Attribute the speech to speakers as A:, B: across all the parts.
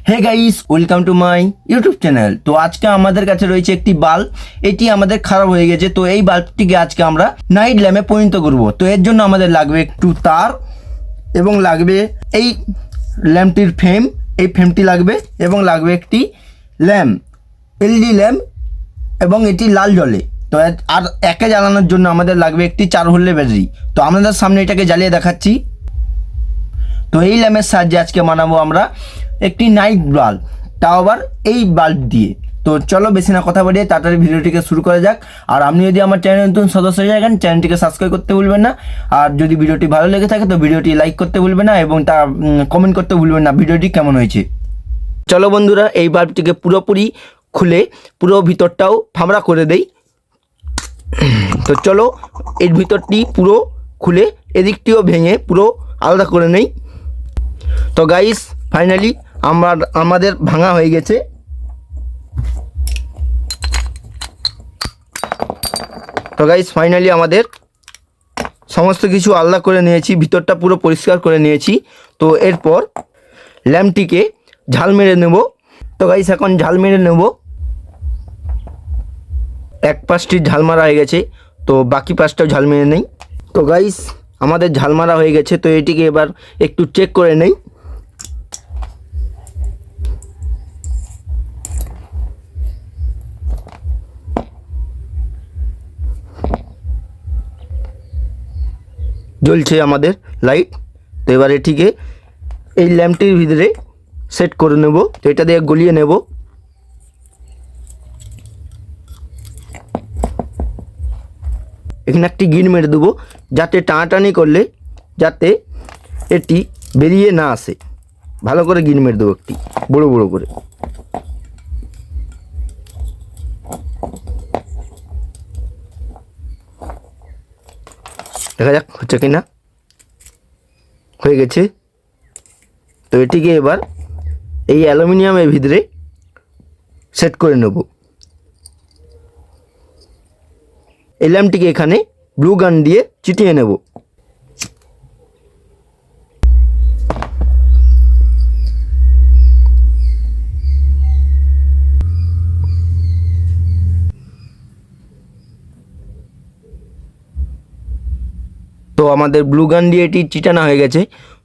A: Hey guys, welcome to my YouTube channel. তো আজকে আমাদের কাছে রয়েছে একটি বাল্ব। এটি আমাদের খারাপ হয়ে গেছে, তো এই বাল্বটিকে আজকে আমরা নাইট ল্যাম্পে পরিণত করব। তো এর জন্য আমাদের লাগবে একটু তার এবং লাগবে এই ল্যাম্পটির ফ্রেম, এই ফ্রেমটি লাগবে এবং লাগবে একটি ল্যাম্প, এলইডি ল্যাম্প, এবং এটি লাল জ্বলে। তো আর একে জ্বালানোর জন্য আমাদের লাগবে একটি 4 ভোল্টের ব্যাটারি। তো আমাদের সামনে এটাকে জ্বালিয়ে দেখাচ্ছি। তো এই ল্যাম্পের সাহায্যে আজকে বানাবো আমরা একটি নাইট বাল্ব, তাও আবার এই বাল্ব দিয়ে। তো চলো বেশি না কথা বাড়িয়ে তাড়াতাড়ি ভিডিওটিকে শুরু করা যাক। আর আপনি যদি আমার চ্যানেল নতুন সদস্য হয়ে থাকেন, চ্যানেলটিকে সাবস্ক্রাইব করতে ভুলবেন না। আর যদি ভিডিওটি ভালো লেগে থাকে তো ভিডিওটি লাইক করতে ভুলবেন না এবং তা কমেন্ট করতে ভুলবেন না ভিডিওটি কেমন হয়েছে। চলো বন্ধুরা, এই বাল্বটিকে পুরোপুরি খুলে পুরো ভিতরটাও ফামড়া করে দেই। তো চলো এর ভিতরটি পুরো খুলে এদিকটিও ভেঙে পুরো আলাদা করে নেই। তো গাইস, ফাইনালি আমাদের ভাঙা হয়ে গেছে। তো গাইস, ফাইনালি আমাদের সমস্ত কিছু আলাদা করে নিয়েছি, ভিতরটা পুরো পরিষ্কার করে নিয়েছি। তো এরপর ল্যাম্পটিকে ঝাল মেরে নেব। তো গাইস, এখন ঝাল মেরে নেব। এক পাশটি ঝাল মারা হয়ে গেছে, তো বাকি পাশটাও ঝাল মেরে নেই। তো গাইস, আমাদের ঝাল মারা হয়ে গেছে, তো এটিকে এবার একটু চেক করে নেই। জ্বলছে আমাদের লাইট। তো এবার এটিকে এই ল্যাম্পটির ভিতরে সেট করে নেব। তো এটা দিয়ে গলিয়ে নেব। এখানে একটি গিট মেরে দেবো, যাতে টানাটানি করলে যাতে এটি বেরিয়ে না আসে। ভালো করে গিট মেরে দেবো একটি বড় বড় করে। দেখা যাক হচ্ছে কি না। হয়ে গেছে। তো এটিকে এবার এই অ্যালুমিনিয়ামের ভিতরে সেট করে নেব। এই ল্যাম্পটিকে এখানে ব্লু গান দিয়ে চিটিয়ে নেব। তো আমাদের ব্লু গান দিয়ে এটি চিটানো হয়ে গেছে।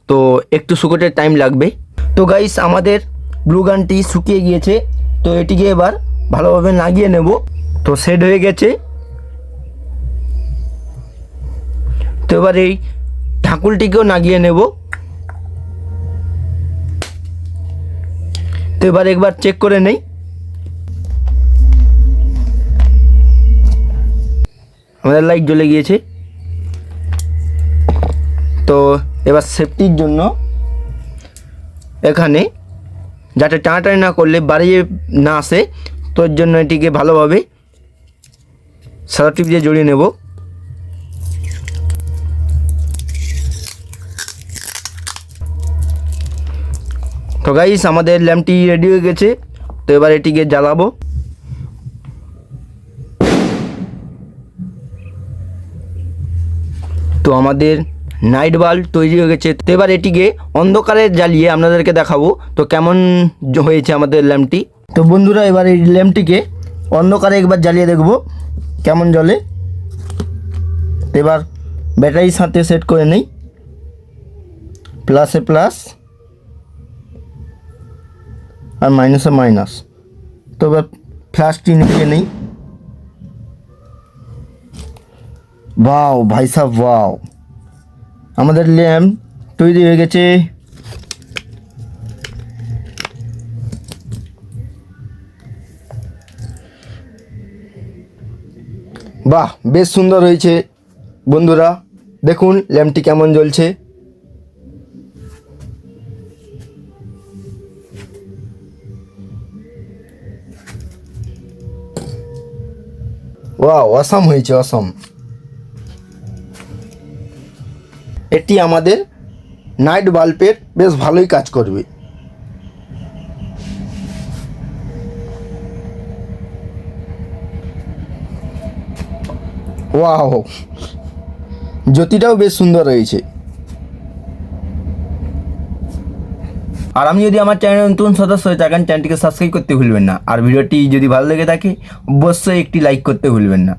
A: তো একটু শুকোতে টাইম লাগবে। তো গাইস, আমাদের ব্লু গানটি শুকিয়ে গিয়েছে। তো এটিকে এবার ভালোভাবে লাগিয়ে নেব। তো সেট হয়ে গেছে। তো এবার এই ঢাকুলটিকেও লাগিয়ে নেব। তো এবার একবার চেক করে নেই। আমাদের লাইট জ্বলে গিয়েছে। তো এবার সেফটির জন্য এখানে যাতে টানাটানি না করলে বাড়িয়ে না আসে, তো এর জন্য এটিকে ভালোভাবে সাদা টিপ দিয়ে জড়িয়ে নেব। তো গাইস, আমাদের ল্যাম্পটি রেডি হয়ে গেছে। তো এবার এটিকে জ্বালাবো। তো আমাদের নাইট বাল্ব তৈরি হয়ে গেছে। তো এবার এটিকে অন্ধকারে জ্বালিয়ে আপনাদেরকে দেখাবো তো কেমন হয়েছে আমাদের ল্যাম্পটি। তো বন্ধুরা, এবার এই ল্যাম্পটিকে অন্ধকারে একবার জ্বালিয়ে দেখব কেমন জ্বলে। এবার ব্যাটারির সাথে সেট করে নেই, প্লাসে প্লাস আর মাইনাসে মাইনাস। তো এবার ফ্ল্যাশটি নিয়ে নেই। ওয়াও ভাই সাহেব, ওয়াও, আমাদের ল্যাম্প তৈরি হয়ে গেছে। বাহ, বেশ সুন্দর হয়েছে বন্ধুরা। দেখুন ল্যাম্পটি কেমন জ্বলছে। ওয়াও, অসাম হয়েছে, অসাম। এটি আমাদের নাইট বাল্বের বেশ ভালোই কাজ করবে। ওয়াও, জ্যোতিটাও বেশ সুন্দর হয়েছে। আর আমি যদি আমার চ্যানেলে নতুন সদস্য হয়ে থাকেন, চ্যানেলটিকে সাবস্ক্রাইব করতে ভুলবেন না। আর ভিডিওটি যদি ভালো লেগে থাকে অবশ্যই একটি লাইক করতে ভুলবেন না।